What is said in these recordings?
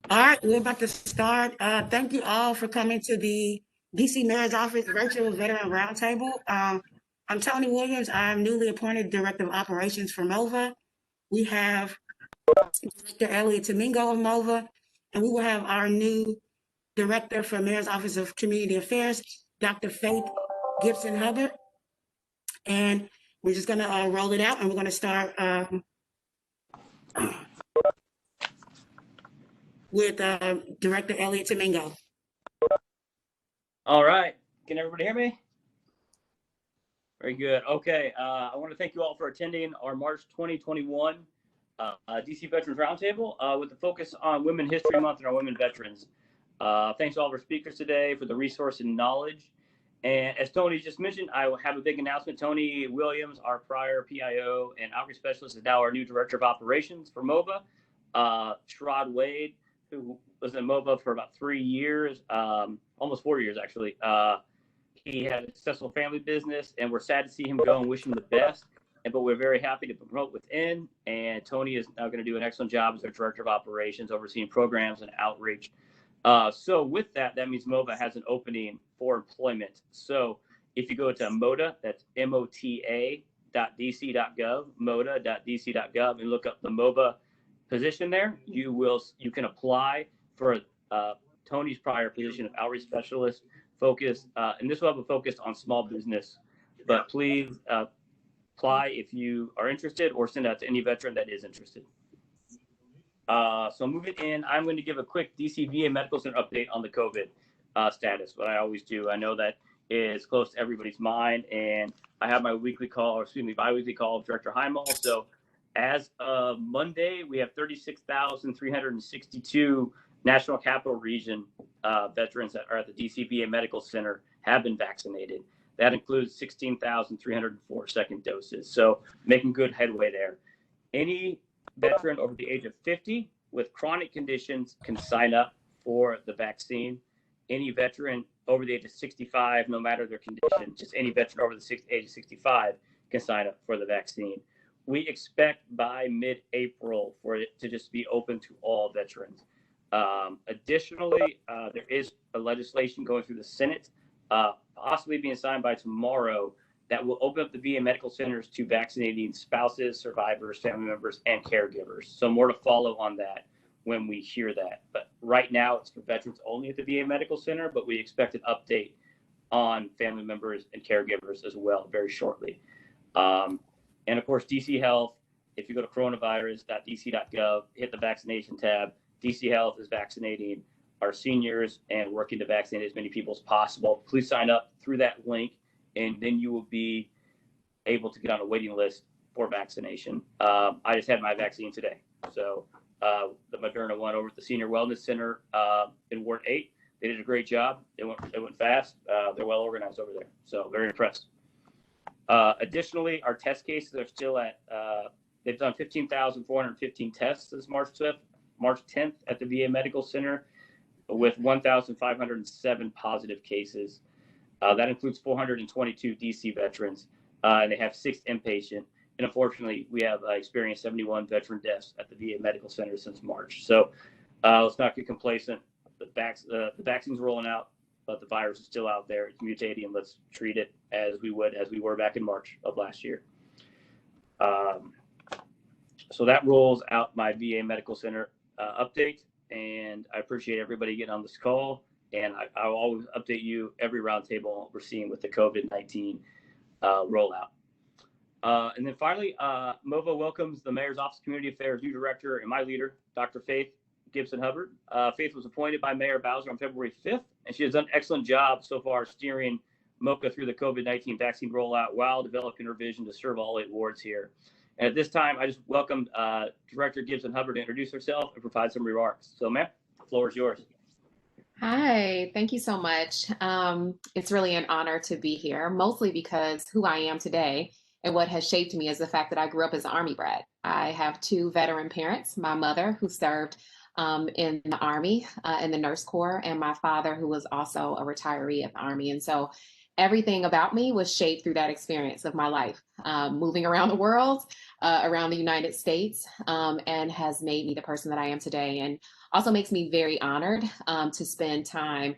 All right, we're about to start. Thank you all for coming to the DC Mayor's Office Virtual Veteran Roundtable. I'm Tony Williams. I'm newly appointed Director of Operations for MOVA. We have Director Elliot Domingo of MOVA, and we will have our new Director for Mayor's Office of Community Affairs, Dr. Faith Gibson Hubbard. And we're just going to roll it out, and we're going to start with Director Elliot Domingo. All right. Can everybody hear me? Very good. Okay. I want to thank you all for attending our March 2021 DC Veterans Roundtable with the focus on Women History Month and our women veterans. Thanks to all of our speakers today for the resource and knowledge. And as Tony just mentioned, I will have a big announcement. Tony Williams, our prior PIO and outreach specialist, is now our new Director of Operations for MOVA. Sherrod Wade, who was in MOVA for about 3 years, almost 4 years actually. He had a successful family business, and we're sad to see him go and wish him the best. But we're very happy to promote within. And Tony is now going to do an excellent job as our Director of Operations, overseeing programs and outreach. So with that, that means MOVA has an opening for employment. So if you go to MOTA, that's mota.dc.gov, mota.dc.gov, and look up the MOVA position there, you can apply for Tony's prior position of outreach specialist focus, and this will have a focus on small business. But please apply if you are interested, or send out to any veteran that is interested. So moving in, I'm going to give a quick DC VA Medical Center update on the COVID status, what I always do. I know that is close to everybody's mind, and I have my biweekly call of Director Heimel. So as of Monday, we have 36,362 National Capital Region veterans that are at the DC VA Medical Center have been vaccinated. That includes 16,304 second doses. So making good headway there. Any veteran over the age of 50 with chronic conditions can sign up for the vaccine. Any veteran over the age of 65, no matter their condition, just any veteran over the age of 65 can sign up for the vaccine. We expect by mid-April for it to just be open to all veterans. Additionally, there is a legislation going through the Senate, possibly being signed by tomorrow, that will open up the VA medical centers to vaccinating spouses, survivors, family members, and caregivers. So more to follow on that when we hear that. But right now, it's for veterans only at the VA Medical Center, but we expect an update on family members and caregivers as well very shortly. And of course, DC Health, if you go to coronavirus.dc.gov, hit the vaccination tab, DC Health is vaccinating our seniors and working to vaccinate as many people as possible. Please sign up through that link, and then you will be able to get on a waiting list for vaccination. I just had my vaccine today. So the Moderna one over at the Senior Wellness Center in Ward 8, they did a great job. It went fast. They're well organized over there. So very impressed. Additionally, our test cases are still at, they've done 15,415 tests this March 10th at the VA Medical Center, with 1,507 positive cases. That includes 422 DC veterans, and they have 6 inpatient. And unfortunately, we have experienced 71 veteran deaths at the VA Medical Center since March. So let's not get complacent. The vaccine's rolling out, but the virus is still out there. It's mutating, and let's treat it as we were back in March of last year. So that rolls out my VA Medical Center update, and I appreciate everybody getting on this call. And I'll always update you every roundtable we're seeing with the COVID-19 rollout. And then finally, MOVA welcomes the Mayor's Office of Community Affairs new director and my leader, Dr. Faith Gibson Hubbard. Faith was appointed by Mayor Bowser on February 5th, and she has done an excellent job so far steering MOCA through the COVID-19 vaccine rollout while developing her vision to serve all 8 wards here. And at this time, I just welcomed Director Gibson Hubbard to introduce herself and provide some remarks. So, ma'am, the floor is yours. Hi, thank you so much. It's really an honor to be here, mostly because who I am today and what has shaped me is the fact that I grew up as an Army brat. I have 2 veteran parents, my mother who served in the Army, in the Nurse Corps, and my father who was also a retiree of the Army. And so everything about me was shaped through that experience of my life, moving around the world, around the United States, and has made me the person that I am today. And also makes me very honored to spend time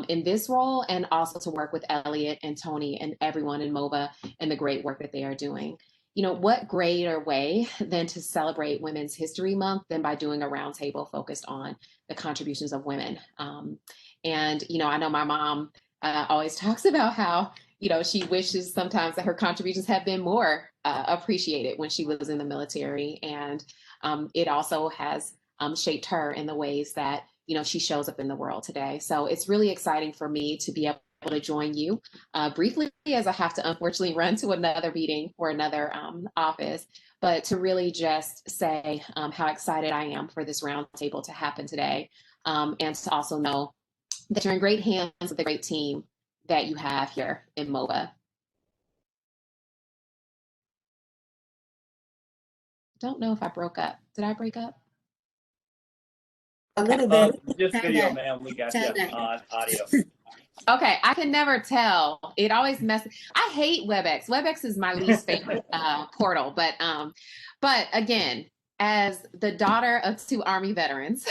in this role, and also to work with Elliot and Tony and everyone in MOVA and the great work that they are doing. You know, what greater way than to celebrate Women's History Month than by doing a roundtable focused on the contributions of women. And, you know, I know my mom always talks about how, you know, she wishes sometimes that her contributions had been more appreciated when she was in the military. And it also has shaped her in the ways that, you know, she shows up in the world today. So it's really exciting for me to be able to join you briefly, as I have to unfortunately run to another meeting or another office, but to really just say how excited I am for this roundtable to happen today, and to also know that you're in great hands with the great team that you have here in MOVA. Don't know if I broke up. Did I break up? A little bit. Just video, ma'am. We got you on audio. Okay, I can never tell. It always messes. I hate WebEx. WebEx is my least favorite portal. But again, as the daughter of 2 Army veterans,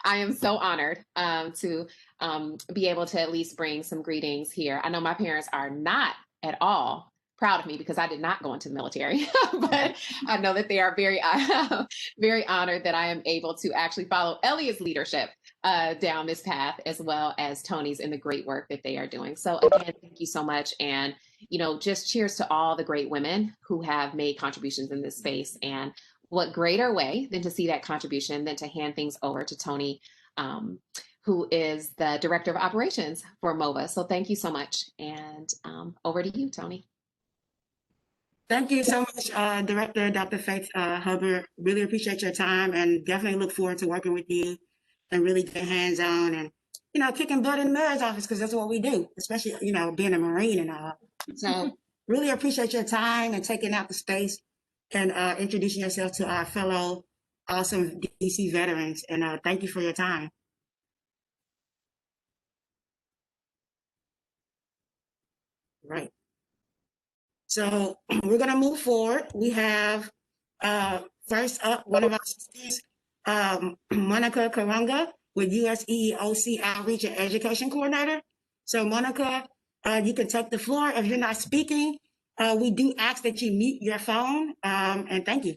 I am so honored to be able to at least bring some greetings here. I know my parents are not at all proud of me because I did not go into the military, but I know that they are very, very honored that I am able to actually follow Elliot's leadership down this path, as well as Tony's, in the great work that they are doing. So again, thank you so much. And, you know, just cheers to all the great women who have made contributions in this space. And what greater way than to see that contribution than to hand things over to Tony, who is the Director of Operations for MOVA. So thank you so much. And over to you, Tony. Thank you so much, Director Dr. Faith Hubbard. Really appreciate your time, and definitely look forward to working with you and really get hands-on and, you know, kicking butt in the mayor's office, because that's what we do, especially, you know, being a Marine and all. So really appreciate your time and taking out the space and introducing yourself to our fellow awesome DC veterans. And thank you for your time. Right. So we're going to move forward. We have first up one of our sisters, Monica Colunga with US EEOC Outreach Education Coordinator. So Monica, you can take the floor. If you're not speaking, we do ask that you mute your phone, and thank you.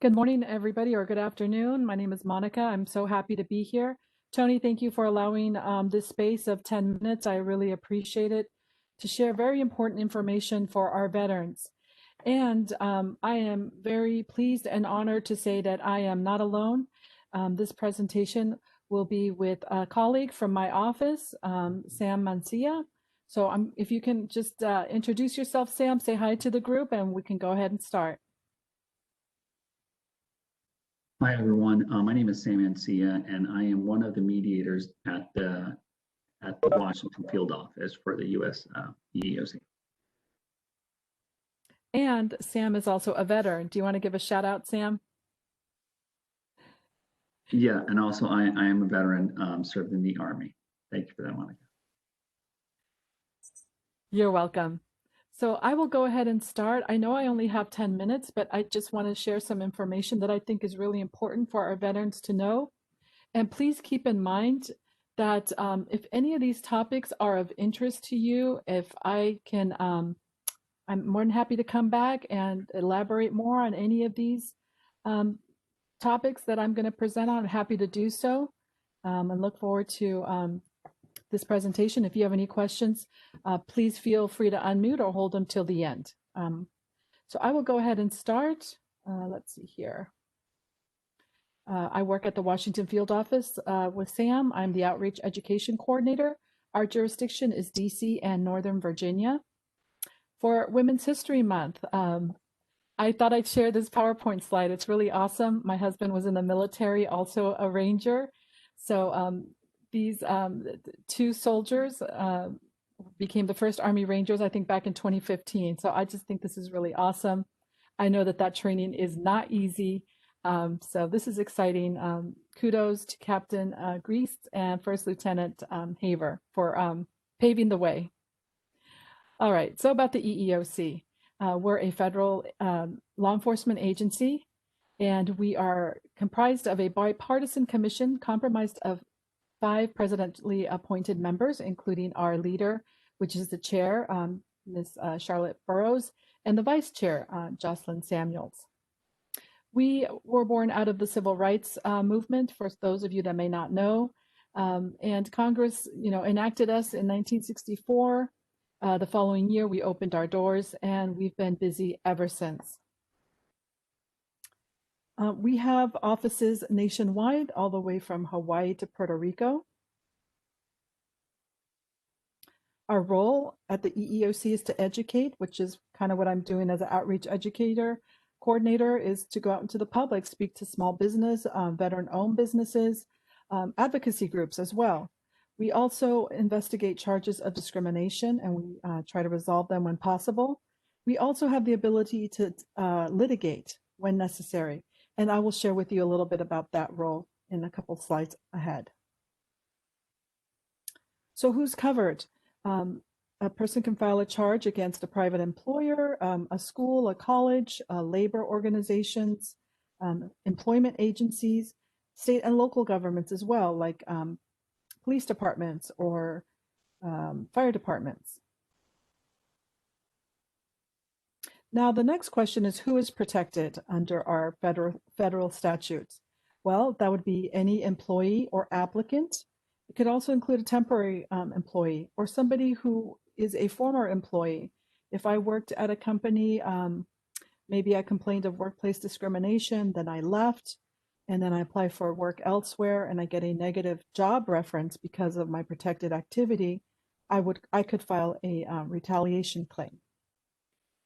Good morning, everybody, or good afternoon. My name is Monica. I'm so happy to be here. Tony, thank you for allowing this space of 10 minutes. I really appreciate it, to share very important information for our veterans. And I am very pleased and honored to say that I am not alone. This presentation will be with a colleague from my office, Sam Mancia. So if you can just introduce yourself, Sam, say hi to the group, and we can go ahead and start. Hi, everyone. My name is Sam Ancia, and I am one of the mediators at the Washington field office for the US EEOC. And Sam is also a veteran. Do you want to give a shout out, Sam? Yeah, and also I am a veteran, served in the Army. Thank you for that, Monica. You're welcome. So I will go ahead and start. I know I only have 10 minutes, but I just want to share some information that I think is really important for our veterans to know. And please keep in mind that if any of these topics are of interest to you, if I can, I'm more than happy to come back and elaborate more on any of these topics that I'm going to present on. I'm happy to do so, and look forward to this presentation. If you have any questions, please feel free to unmute or hold them till the end. So I will go ahead and start. Let's see here. I work at the Washington field office with Sam. I'm the Outreach Education Coordinator. Our jurisdiction is DC and Northern Virginia. For Women's History Month, I thought I'd share this PowerPoint slide. It's really awesome. My husband was in the military, also a Ranger. So these 2 soldiers became the first Army Rangers, I think, back in 2015. So I just think this is really awesome. I know that training is not easy. So this is exciting kudos to Captain Grease and First Lieutenant Haver for paving the way. All right, so about the EEOC. We're a federal law enforcement agency, and we are comprised of a bipartisan commission comprised of 5 presidentially appointed members, including our leader, which is the chair, Ms. Charlotte Burrows, and the vice chair, Jocelyn Samuels. We were born out of the civil rights movement, for those of you that may not know, and Congress, enacted us in 1964. The following year, we opened our doors, and we've been busy ever since. We have offices nationwide, all the way from Hawaii to Puerto Rico. Our role at the EEOC is to educate, which is kind of what I'm doing as an outreach educator coordinator, is to go out into the public, speak to small business, veteran-owned businesses, advocacy groups as well. We also investigate charges of discrimination, and we try to resolve them when possible. We also have the ability to litigate when necessary, and I will share with you a little bit about that role in a couple slides ahead. So who's covered? A person can file a charge against a private employer, a school, a college, labor organizations, employment agencies, state and local governments as well, like police departments or fire departments. Now, the next question is, who is protected under our federal statutes? Well, that would be any employee or applicant. It could also include a temporary employee or somebody who is a former employee. If I worked at a company, maybe I complained of workplace discrimination, then I left, and then I apply for work elsewhere and I get a negative job reference because of my protected activity, I could file a retaliation claim.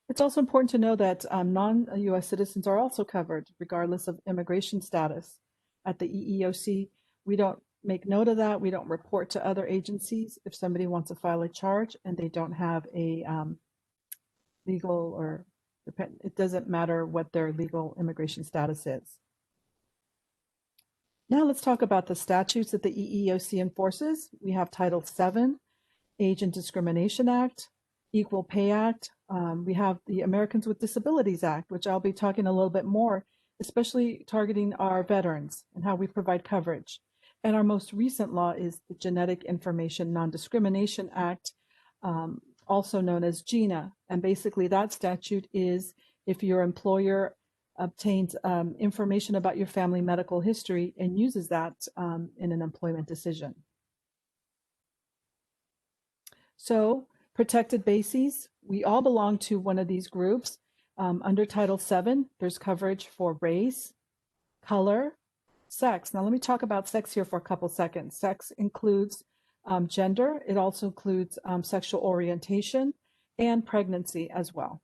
It's also important to know that non-US citizens are also covered regardless of immigration status. At the EEOC, we don't make note of that. We don't report to other agencies if somebody wants to file a charge and they don't have a legal, or it doesn't matter what their legal immigration status is. Now let's talk about the statutes that the EEOC enforces. We have Title VII, Age and Discrimination Act, Equal Pay Act. We have the Americans with Disabilities Act, which I'll be talking a little bit more, especially targeting our veterans and how we provide coverage. And our most recent law is the Genetic Information Non-Discrimination Act, also known as GINA. And basically that statute is if your employer obtains information about your family medical history and uses that in an employment decision. So protected bases, we all belong to one of these groups. Under Title VII, there's coverage for race, color, sex. Now let me talk about sex here for a couple seconds. Sex includes gender. It also includes sexual orientation and pregnancy as well.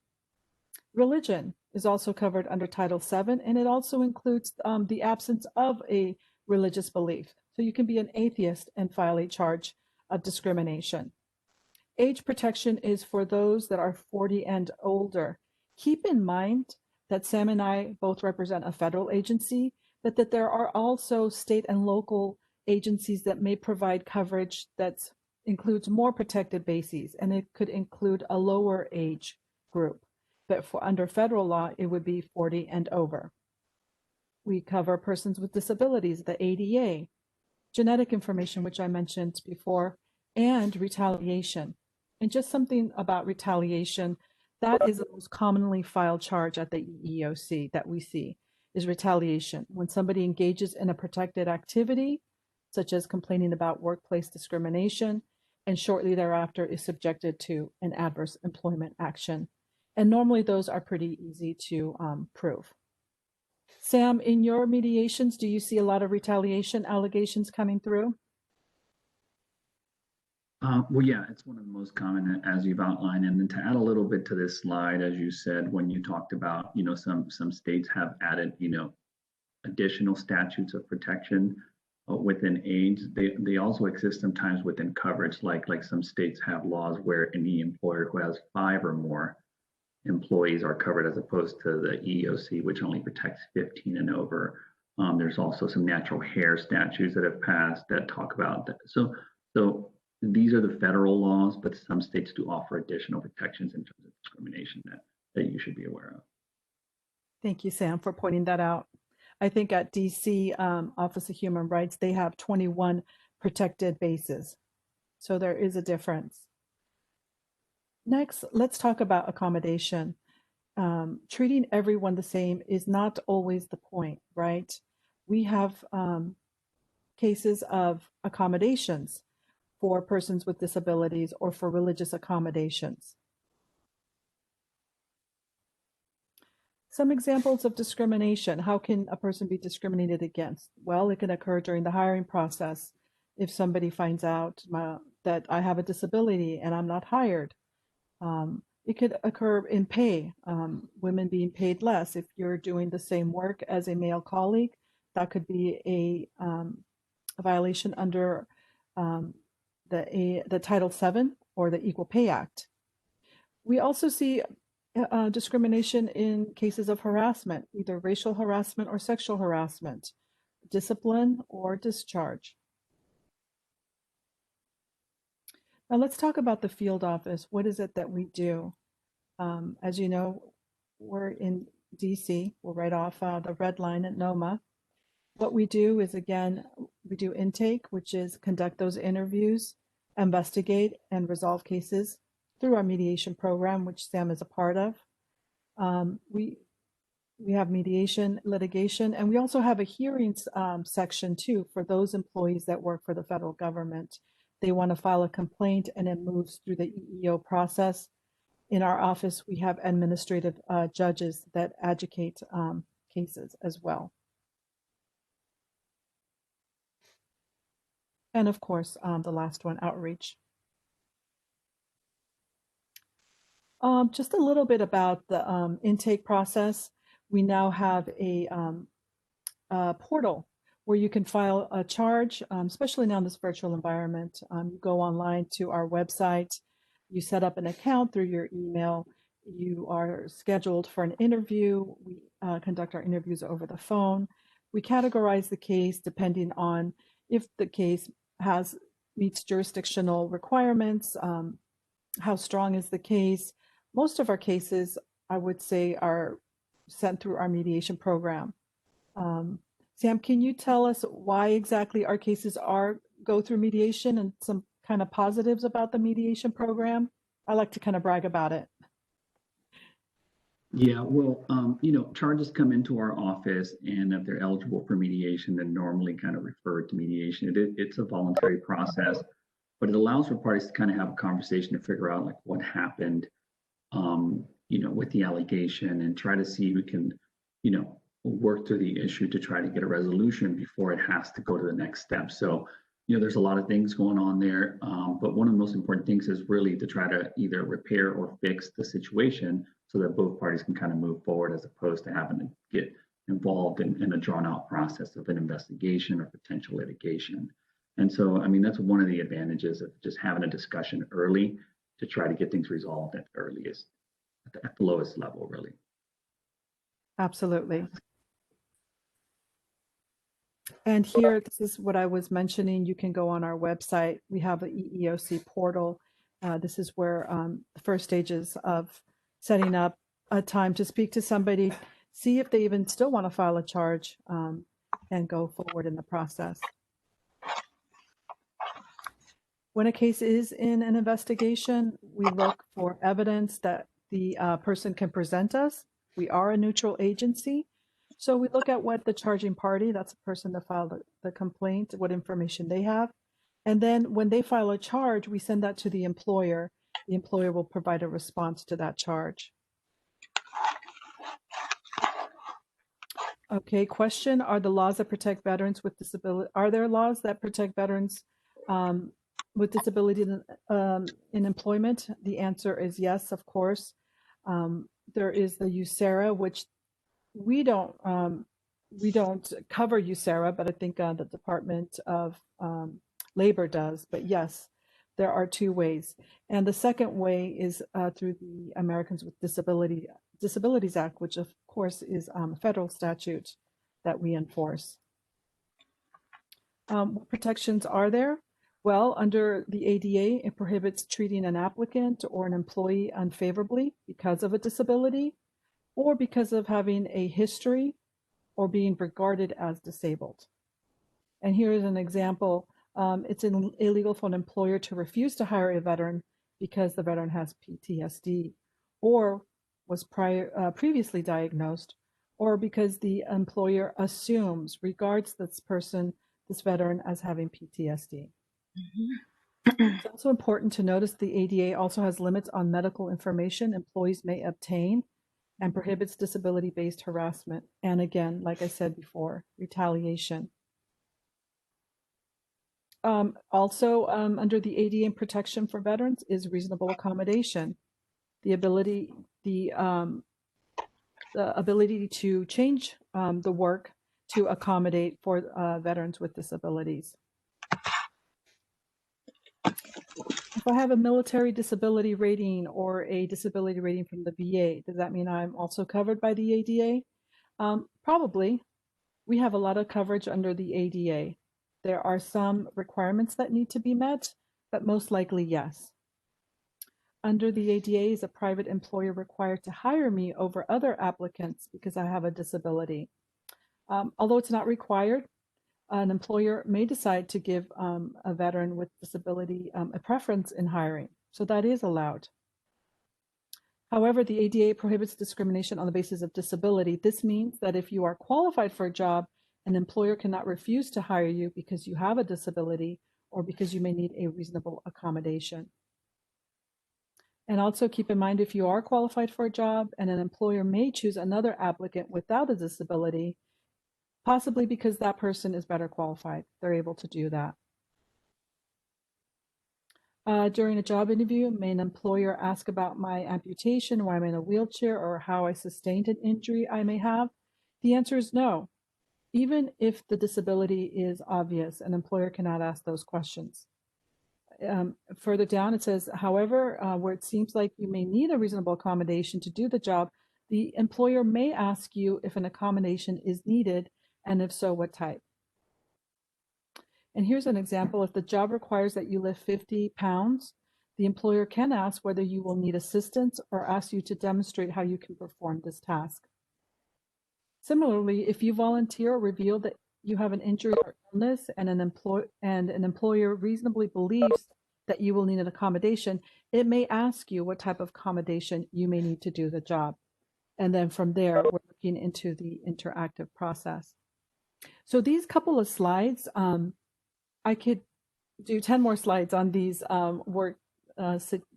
Religion is also covered under Title VII, and it also includes the absence of a religious belief. So you can be an atheist and file a charge of discrimination. Age protection is for those that are 40 and older. Keep in mind that Sam and I both represent a federal agency, but that there are also state and local agencies that may provide coverage that includes more protected bases, and it could include a lower age group. But for under federal law, it would be 40 and over. We cover persons with disabilities, the ADA, genetic information, which I mentioned before, and retaliation. And just something about retaliation, that is the most commonly filed charge at the EEOC that we see, is retaliation. When somebody engages in a protected activity, such as complaining about workplace discrimination, and shortly thereafter is subjected to an adverse employment action. And normally those are pretty easy to prove. Sam, in your mediations, do you see a lot of retaliation allegations coming through? Well, yeah, it's one of the most common, as you've outlined. And then to add a little bit to this slide, as you said, when you talked about, some states have added, additional statutes of protection within age. They also exist sometimes within coverage, like some states have laws where any employer who has 5 or more employees are covered, as opposed to the EEOC, which only protects 15 and over. There's also some natural hair statutes that have passed that talk about that. So these are the federal laws, but some states do offer additional protections in terms of discrimination that you should be aware of. Thank you, Sam, for pointing that out. I think at DC Office of Human Rights, they have 21 protected bases. So there is a difference. Next, let's talk about accommodation. Treating everyone the same is not always the point, right? We have cases of accommodations for persons with disabilities or for religious accommodations. Some examples of discrimination. How can a person be discriminated against? Well, it can occur during the hiring process. If somebody finds out that I have a disability and I'm not hired. It could occur in pay, women being paid less. If you're doing the same work as a male colleague, that could be a violation under the Title VII or the Equal Pay Act. We also see discrimination in cases of harassment, either racial harassment or sexual harassment, discipline or discharge. Now let's talk about the field office. What is it that we do? As you know, we're in DC. We're right off the red line at NOMA. What we do is, again, we do intake, which is conduct those interviews, investigate and resolve cases through our mediation program, which Sam is a part of. We have mediation, litigation, and we also have a hearings section too for those employees that work for the federal government. They want to file a complaint and it moves through the EEO process. In our office, we have administrative judges that adjudicate cases as well. And of course, the last one, outreach. Just a little bit about the intake process. We now have a portal where you can file a charge, especially now in this virtual environment. You go online to our website, you set up an account through your email, you are scheduled for an interview. We conduct our interviews over the phone. We categorize the case depending on if the case meets jurisdictional requirements, how strong is the case. Most of our cases, I would say, are sent through our mediation program. Sam, can you tell us why exactly our cases go through mediation and some kind of positives about the mediation program? I like to kind of brag about it. Yeah, well, charges come into our office, and if they're eligible for mediation, then normally kind of referred to mediation. It's a voluntary process, but it allows for parties to kind of have a conversation to figure out like what happened, with the allegation, and try to see who can, work through the issue to try to get a resolution before it has to go to the next step. So, there's a lot of things going on there, but one of the most important things is really to try to either repair or fix the situation so that both parties can kind of move forward, as opposed to having to get involved in a drawn out process of an investigation or potential litigation. And so, that's one of the advantages of just having a discussion early to try to get things resolved at the earliest, at the lowest level, really. Absolutely. And here, this is what I was mentioning. You can go on our website. We have an EEOC portal. This is where the first stages of setting up a time to speak to somebody, see if they even still want to file a charge, and go forward in the process. When a case is in an investigation, we look for evidence that the person can present us. We are a neutral agency. So we look at what the charging party, that's the person that filed the complaint, what information they have. And then when they file a charge, we send that to the employer. The employer will provide a response to that charge. Okay, question, are the laws that protect veterans with disability, are there laws that protect veterans with disability in employment? The answer is yes, of course. There is the USERRA, which we don't cover USERRA, but I think the Department of Labor does. But yes, there are two ways. And the second way is through the Americans with Disabilities Act, which of course is a federal statute. that we enforce. What protections are there? Well, under the ADA, it prohibits treating an applicant or an employee unfavorably because of a disability or because of having a history or being regarded as disabled. And here is an example. It's illegal for an employer to refuse to hire a veteran because the veteran has PTSD or was previously diagnosed, or because the employer assumes, regards this veteran as having PTSD. It's also important to notice the ADA also has limits on medical information employees may obtain and prohibits disability-based harassment. And again, like I said before, retaliation. Also, under the ADA and protection for veterans is reasonable accommodation. The ability to change the work to accommodate for veterans with disabilities. If I have a military disability rating or a disability rating from the VA, does that mean I'm also covered by the ADA? Probably. We have a lot of coverage under the ADA. There are some requirements that need to be met, but most likely yes. Under the ADA, is a private employer required to hire me over other applicants because I have a disability? Although it's not required, an employer may decide to give a veteran with disability a preference in hiring. So that is allowed. However, the ADA prohibits discrimination on the basis of disability. This means that if you are qualified for a job, an employer cannot refuse to hire you because you have a disability or because you may need a reasonable accommodation. And also keep in mind, if you are qualified for a job and an employer may choose another applicant without a disability, possibly because that person is better qualified, they're able to do that. During a job interview, may an employer ask about my amputation, why I'm in a wheelchair, or how I sustained an injury I may have? The answer is no. Even if the disability is obvious, an employer cannot ask those questions. Further down, it says, however, where it seems like you may need a reasonable accommodation to do the job, the employer may ask you if an accommodation is needed, and if so, what type. And here's an example. If the job requires that you lift 50 pounds, the employer can ask whether you will need assistance or ask you to demonstrate how you can perform this task. Similarly, if you volunteer or reveal that you have an injury or illness and an employer reasonably believes that you will need an accommodation, it may ask you what type of accommodation you may need to do the job. And then from there, we're looking into the interactive process. So these couple of slides, I could do 10 more slides on these work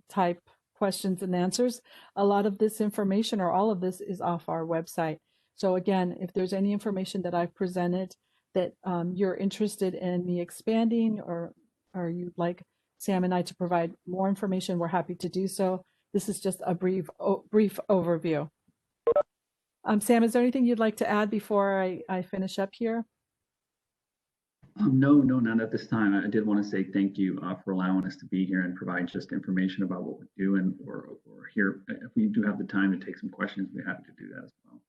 type questions and answers. A lot of this information, or all of this, is off our website. So again, if there's any information that I've presented that you're interested in me expanding, or you'd like Sam and I to provide more information, we're happy to do so. This is just a brief overview. Sam, is there anything you'd like to add before I finish up here? No, not at this time. I did want to say thank you for allowing us to be here and provide just information about what we do, and or here, if we do have the time to take some questions, we're happy to do that as well.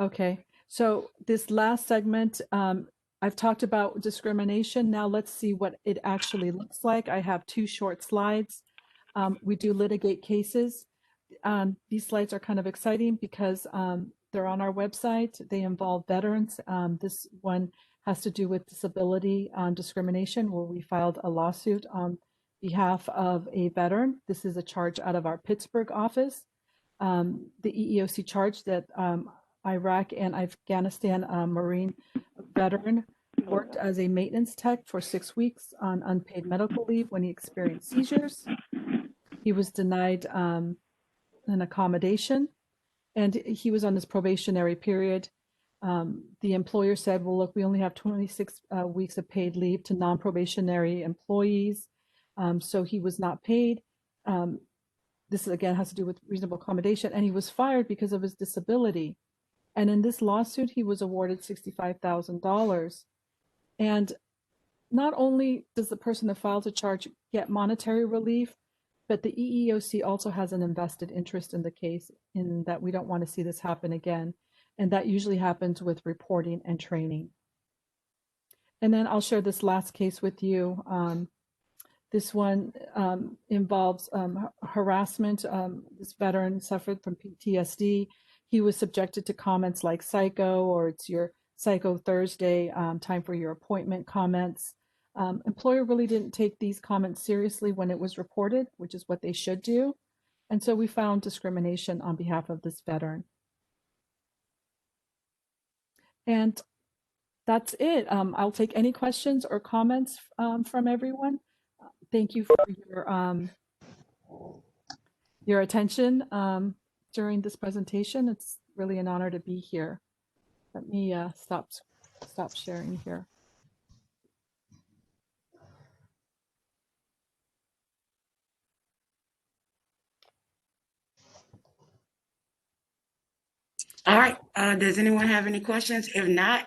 Okay, so this last segment, I've talked about discrimination. Now let's see what it actually looks like. I have 2 short slides. We do litigate cases. These slides are kind of exciting because they're on our website. They involve veterans. This one has to do with disability discrimination, where we filed a lawsuit on behalf of a veteran. This is a charge out of our Pittsburgh office. The EEOC charge that Iraq and Afghanistan Marine veteran worked as a maintenance tech for 6 weeks on unpaid medical leave when he experienced seizures. He was denied an accommodation, and he was on his probationary period. The employer said, well, look, we only have 26 weeks of paid leave to non-probationary employees, so he was not paid. This again has to do with reasonable accommodation, and he was fired because of his disability. And in this lawsuit, he was awarded $65,000. And not only does the person that filed the charge get monetary relief, but the EEOC also has an invested interest in the case, in that we don't want to see this happen again. And that usually happens with reporting and training. And then I'll share this last case with you. This one involves harassment. This veteran suffered from PTSD. He was subjected to comments like psycho, or it's your psycho Thursday, time for your appointment comments. Employer really didn't take these comments seriously when it was reported, which is what they should do. And so we found discrimination on behalf of this veteran. And that's it. I'll take any questions or comments from everyone. Thank you for your attention during this presentation. It's really an honor to be here. Let me stop sharing here. All right. Does anyone have any questions? If not,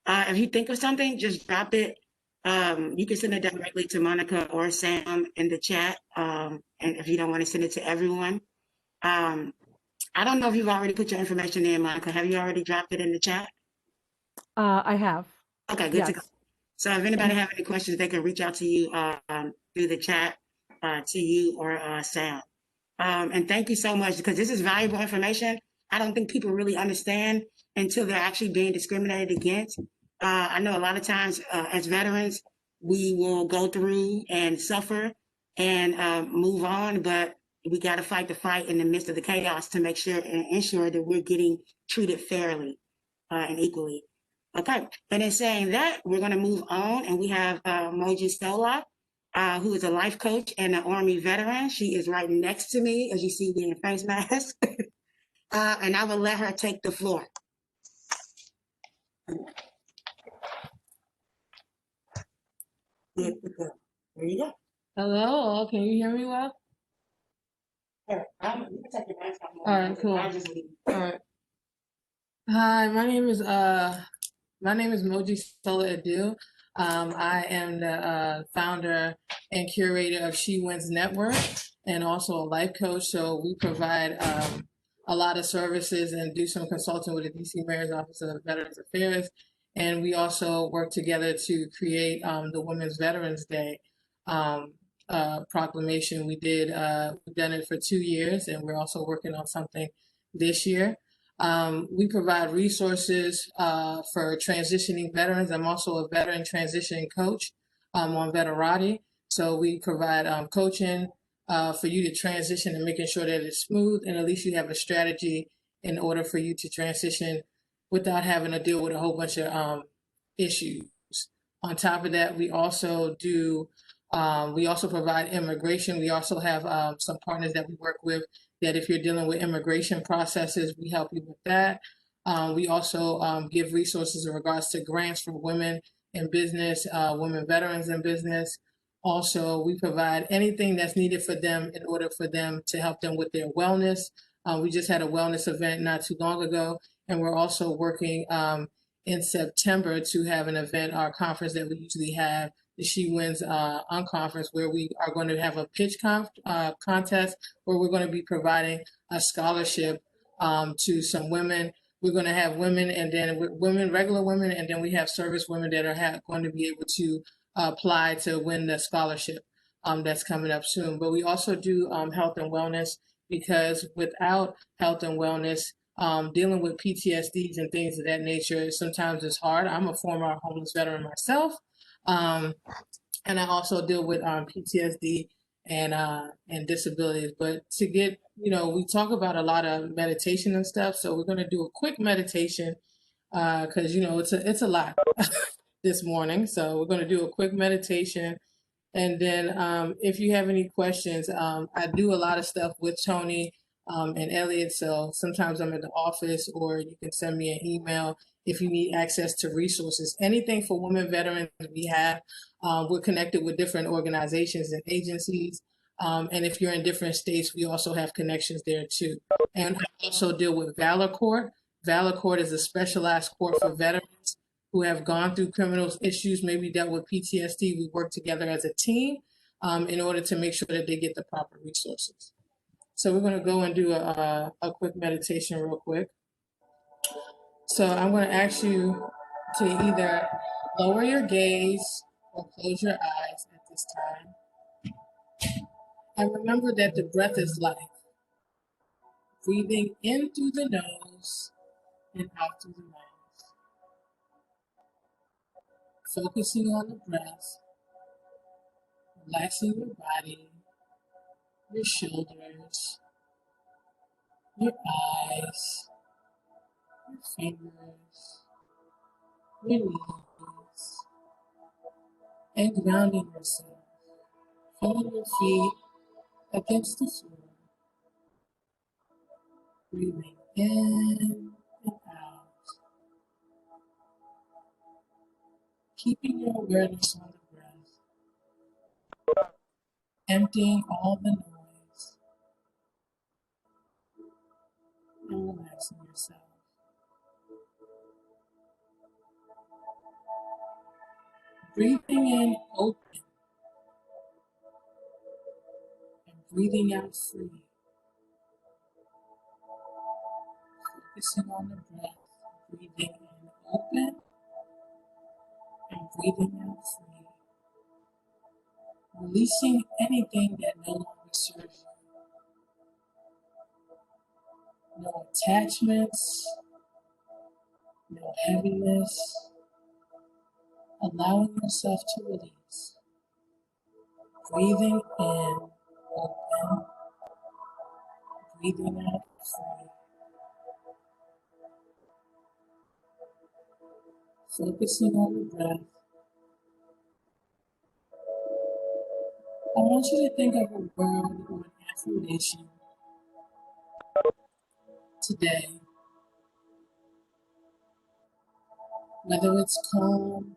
if you think of something, just drop it. You can send it directly to Monica or Sam in the chat. And if you don't want to send it to everyone, I don't know if you've already put your information in, Monica. Have you already dropped it in the chat? I have. Okay, good to go. Yes. So if anybody have any questions, they can reach out to you through the chat, to you or Sam. And thank you so much, because this is valuable information. I don't think people really understand until they're actually being discriminated against. I know a lot of times as veterans, we will go through and suffer and move on, but we got to fight the fight in the midst of the chaos to make sure and ensure that we're getting treated fairly and equally. Okay, and in saying that, we're going to move on, and we have Mojisola, who is a life coach and an Army veteran. She is right next to me, as you see, in a face mask. And I will let her take the floor. There you go. Hello, can you hear me well? All right, you can take your mask off. All right, cool. I'll just leave. All right. Hi, my name is Mojisola Edu. I am the founder and curator of She Wins Network, and also a life coach. So we provide a lot of services and do some consulting with the DC Mayor's Office of Veterans Affairs. And we also work together to create the Women's Veterans Day proclamation. We've done it for 2 years, and we're also working on something this year. We provide resources for transitioning veterans. I'm also a veteran transitioning coach on Veterati. So we provide coaching for you to transition and making sure that it's smooth, and at least you have a strategy in order for you to transition without having to deal with a whole bunch of issues. On top of that, we also provide immigration. We also have some partners that we work with that if you're dealing with immigration processes, we help you with that. We also give resources in regards to grants for women in business, women veterans in business. Also, we provide anything that's needed for them in order for them to help them with their wellness. We just had a wellness event not too long ago, and we're also working in September to have an event, our conference that we usually have, the She Wins Unconference, where we are going to have a pitch contest where we're going to be providing a scholarship to some women. We're going to have women, and then regular women, and then we have service women that are going to be able to apply to win the scholarship that's coming up soon. But we also do health and wellness, because without health and wellness, dealing with PTSDs and things of that nature, sometimes it's hard. I'm a former homeless veteran myself. And I also deal with PTSD and disabilities. But to get, we talk about a lot of meditation and stuff. So we're going to do a quick meditation because, it's a lot this morning. So we're going to do a quick meditation. And then if you have any questions, I do a lot of stuff with Tony and Elliot. So sometimes I'm at the office, or you can send me an email if you need access to resources. Anything for women veterans we have. We're connected with different organizations and agencies. And if you're in different states, we also have connections there too. And I also deal with Valor Court. Valor Court is a specialized court for veterans who have gone through criminal issues, maybe dealt with PTSD. We work together as a team in order to make sure that they get the proper resources. So we're going to go and do a quick meditation real quick. So I'm going to ask you to either lower your gaze or close your eyes at this time. And remember that the breath is life. Breathing in through the nose and out through the mouth. Focusing on the breath, relaxing your body, your shoulders, your eyes, your fingers, your knees, and grounding yourself, feeling your feet against the floor, breathing in and out, keeping your awareness on the breath, emptying all the noise, and relaxing yourself. Breathing in open and breathing out free. Focusing on the breath, breathing in open and breathing out free. Releasing anything that no longer serves you. No attachments, no heaviness. Allowing yourself to release. Breathing in open, breathing out free. Focusing on the breath. I want you to think of a word or an affirmation today. Whether it's calm,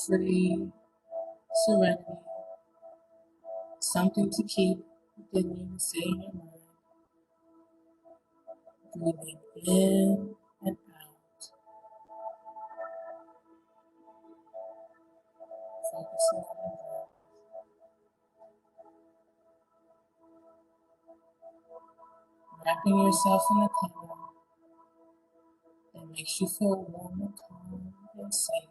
free, serenity, something to keep within you and say in your mind. Breathing in and out. Focusing on the breath. Wrapping yourself in a cover that makes you feel warm and calm and safe.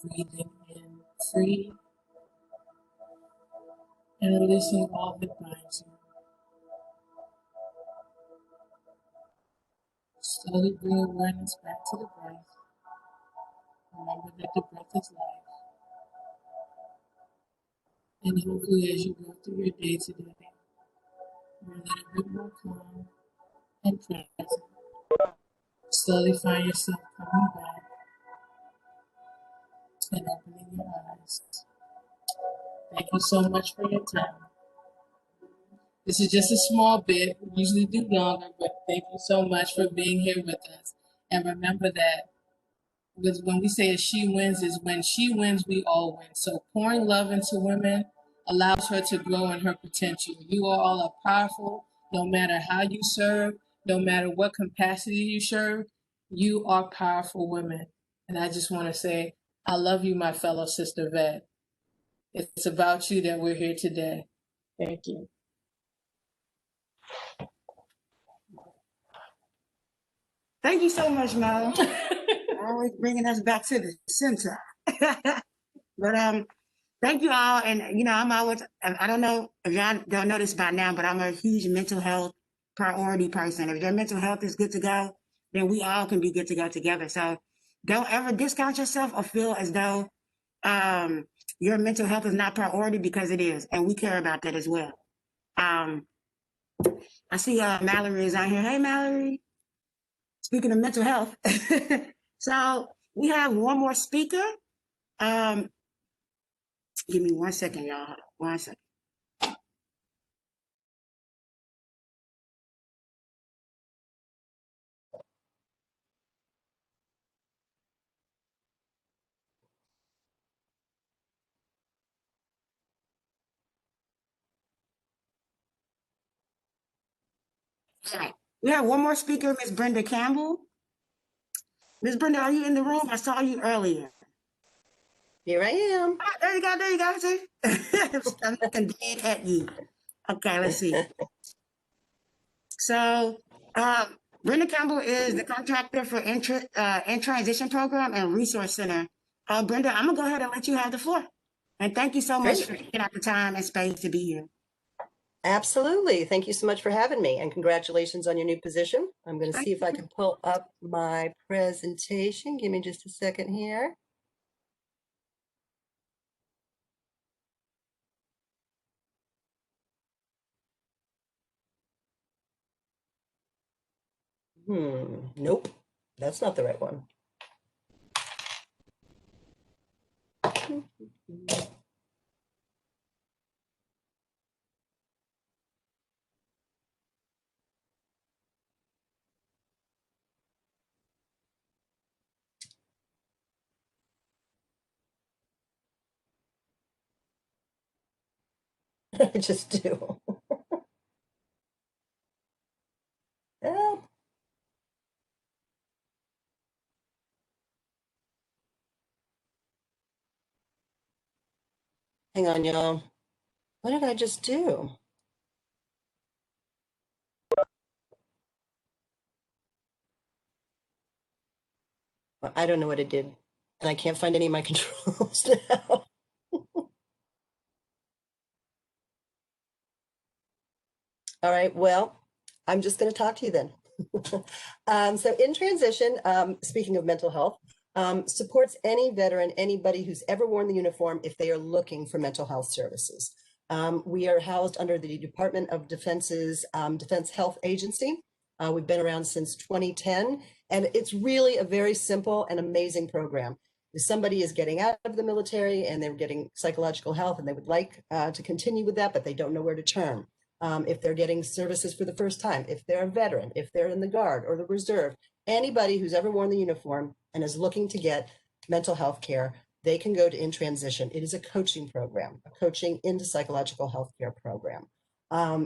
Breathing in free and releasing all that binds you. Slowly bring awareness back to the breath. Remember that the breath is life. And hopefully as you go through your day today, you're a little bit more calm and present. Slowly find yourself coming back and opening your eyes. Thank you so much for your time. This is just a small bit. We usually do longer, but thank you so much for being here with us. And remember that when we say she wins, is when she wins, we all win. So pouring love into women allows her to grow in her potential. You all are powerful, no matter how you serve, no matter what capacity you serve, you are powerful women. And I just want to say, I love you, my fellow sister vet. It's about you that we're here today. Thank you. Thank you so much, Mo. Always bringing us back to the center. But thank you all. And I'm always, I don't know if y'all don't know this by now, but I'm a huge mental health priority person. If your mental health is good to go, then we all can be good to go together. So don't ever discount yourself or feel as though your mental health is not priority, because it is, and we care about that as well. I see Mallory is on here. Hey, Mallory. Speaking of mental health, so we have one more speaker. Give me 1 second, y'all. 1 second. All right. We have one more speaker, Miss Brenda Campbell. Miss Brenda, are you in the room? I saw you earlier. Here I am. Ah, there you go. There you go. See? I'm looking dead at you. Okay, let's see. So Brenda Campbell is the contractor for inTransition program and resource center. Brenda, I'm gonna go ahead and let you have the floor. And thank you so much Great. for taking out the time and space to be here. Absolutely. Thank you so much for having me, and congratulations on your new position. I'm going to see if I can pull up my presentation. Give me just a second here. Nope, that's not the right one. I just do. Oh. Hang on, y'all. What did I just do? I don't know what it did, and I can't find any of my controls now. All right, well, I'm just going to talk to you then. So inTransition, speaking of mental health, supports any veteran, anybody who's ever worn the uniform if they are looking for mental health services. We are housed under the Department of Defense's Defense Health Agency. We've been around since 2010, and it's really a very simple and amazing program. If somebody is getting out of the military and they're getting psychological health and they would like to continue with that, but they don't know where to turn. If they're getting services for the first time, if they're a veteran, if they're in the Guard or the Reserve, anybody who's ever worn the uniform and is looking to get mental health care, they can go to inTransition. It is a coaching program, a coaching into psychological health care program.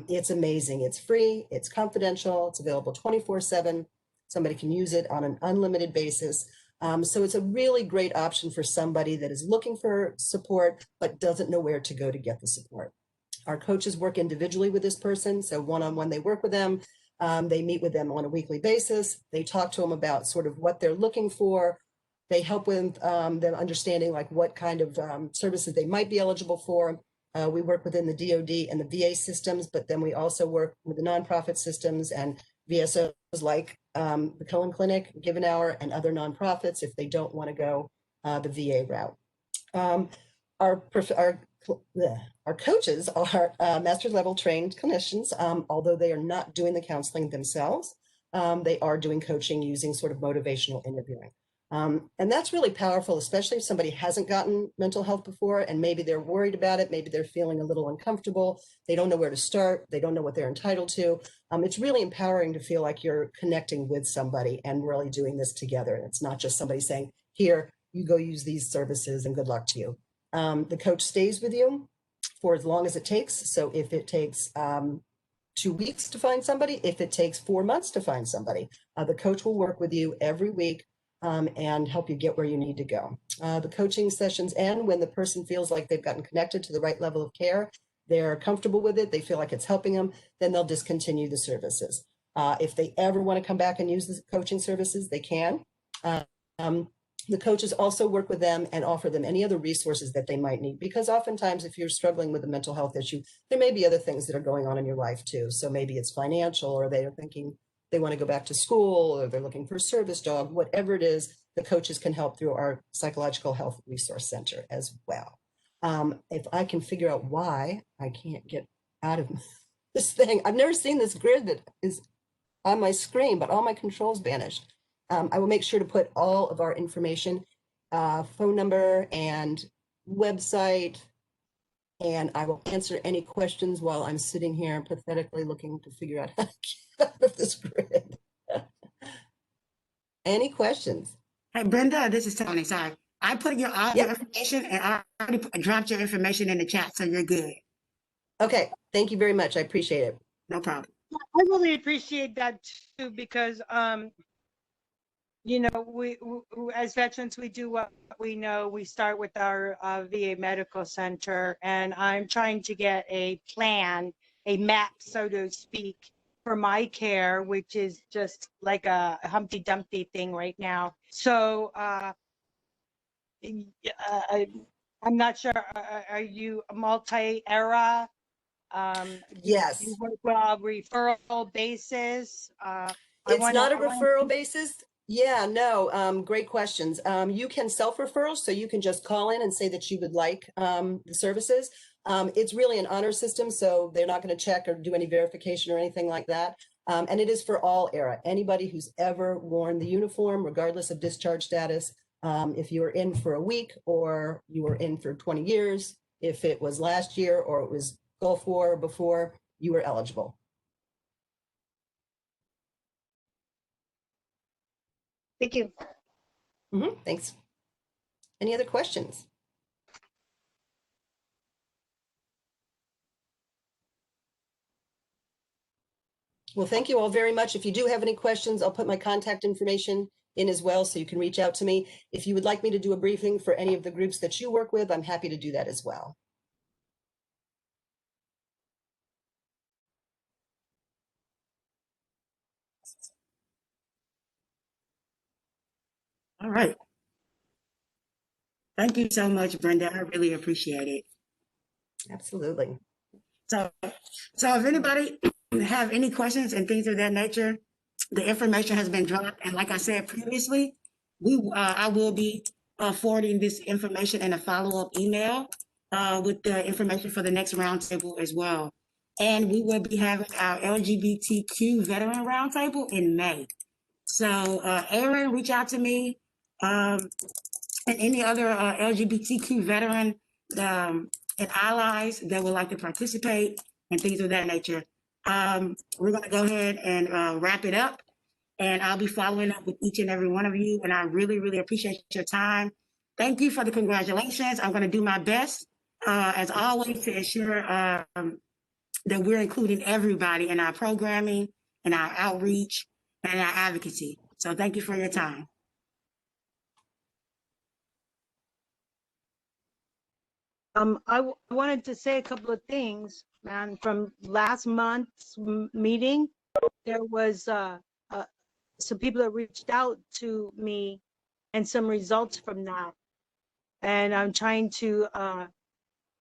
It's amazing. It's free. It's confidential. It's available 24/7. Somebody can use it on an unlimited basis. So it's a really great option for somebody that is looking for support but doesn't know where to go to get the support. Our coaches work individually with this person. So one-on-one, they work with them. They meet with them on a weekly basis. They talk to them about sort of what they're looking for. They help with them understanding like what kind of services they might be eligible for. We work within the DoD and the VA systems, but then we also work with the nonprofit systems and VSOs like the Colunga Clinic, Give an Hour, and other nonprofits if they don't want to go the VA route. Our coaches are master's level trained clinicians, although they are not doing the counseling themselves. They are doing coaching using sort of motivational interviewing. And that's really powerful, especially if somebody hasn't gotten mental health before and maybe they're worried about it. Maybe they're feeling a little uncomfortable. They don't know where to start. They don't know what they're entitled to. It's really empowering to feel like you're connecting with somebody and really doing this together. It's not just somebody saying, here, you go use these services and good luck to you. The coach stays with you for as long as it takes. So if it takes 2 weeks to find somebody, if it takes 4 months to find somebody, the coach will work with you every week and help you get where you need to go. The coaching sessions end when the person feels like they've gotten connected to the right level of care, they're comfortable with it, they feel like it's helping them, then they'll discontinue the services. If they ever want to come back and use the coaching services, they can. The coaches also work with them and offer them any other resources that they might need, because oftentimes if you're struggling with a mental health issue, there may be other things that are going on in your life too. So maybe it's financial, or they're thinking they want to go back to school, or they're looking for a service dog, whatever it is, the coaches can help through our psychological health resource center as well. If I can figure out why I can't get out of this thing, I've never seen this grid that is on my screen, but all my controls vanished. I will make sure to put all of our information, phone number and website, and I will answer any questions while I'm sitting here pathetically looking to figure out how to get out of this grid. Any questions? Hey, Brenda, this is Tony. Sorry. I put your information and I already dropped your information in the chat, so you're good. Okay, thank you very much. I appreciate it. No problem. I really appreciate that too, because you know, we as veterans, we do what we know. We start with our VA Medical Center, and I'm trying to get a plan, a map, so to speak, for my care, which is just like a Humpty Dumpty thing right now. So I'm not sure. Are you multi-era? Yes. You work well referral basis. It's not a referral basis. Yeah, no, great questions. You can self-referral, so you can just call in and say that you would like the services. It's really an honor system, so they're not going to check or do any verification or anything like that. And it is for all era. Anybody who's ever worn the uniform, regardless of discharge status, if you were in for a week or you were in for 20 years, if it was last year or it was Gulf War or before, you were eligible. Thank you. Thanks. Any other questions? Well, thank you all very much. If you do have any questions, I'll put my contact information in as well, so you can reach out to me. If you would like me to do a briefing for any of the groups that you work with, I'm happy to do that as well. All right. Thank you so much, Brenda. I really appreciate it. Absolutely. So if anybody have any questions and things of that nature, the information has been dropped. And like I said previously, I will be forwarding this information in a follow-up email with the information for the next roundtable as well. And we will be having our LGBTQ veteran roundtable in May. So Aaron, reach out to me and any other LGBTQ veteran and allies that would like to participate and things of that nature. We're going to go ahead and wrap it up. And I'll be following up with each and every one of you. And I really, really appreciate your time. Thank you for the congratulations. I'm going to do my best, as always, to ensure that we're including everybody in our programming and our outreach and our advocacy. So thank you for your time. I wanted to say a couple of things, man. From last month's meeting, there was some people that reached out to me and some results from that. And I'm trying to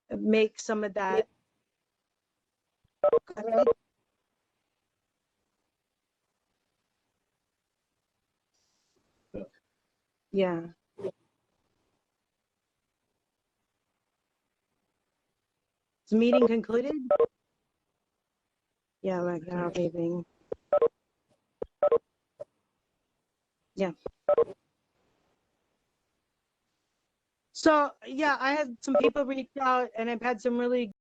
make some of that. Yeah. Is the meeting concluded? Yeah, like now, leaving. Yeah. So yeah, I had some people reach out and I've had some really